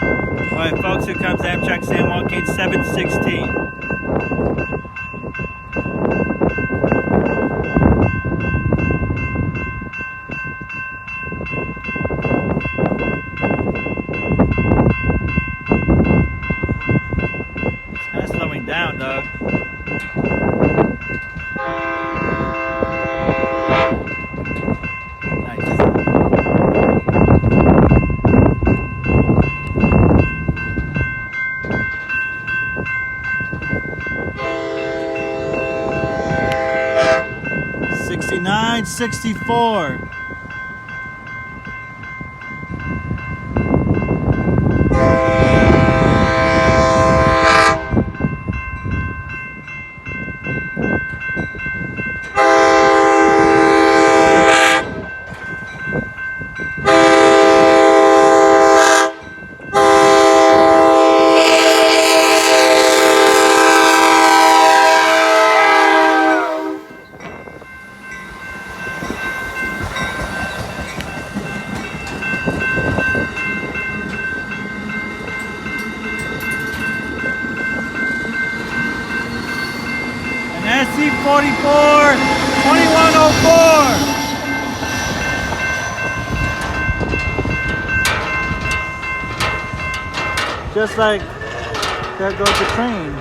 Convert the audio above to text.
Alright folks, here comes Amtrak San Joaquin 716. It's kind of slowing down, Doug. Nice. '69, '64. SC44 2104. Just like there goes the train.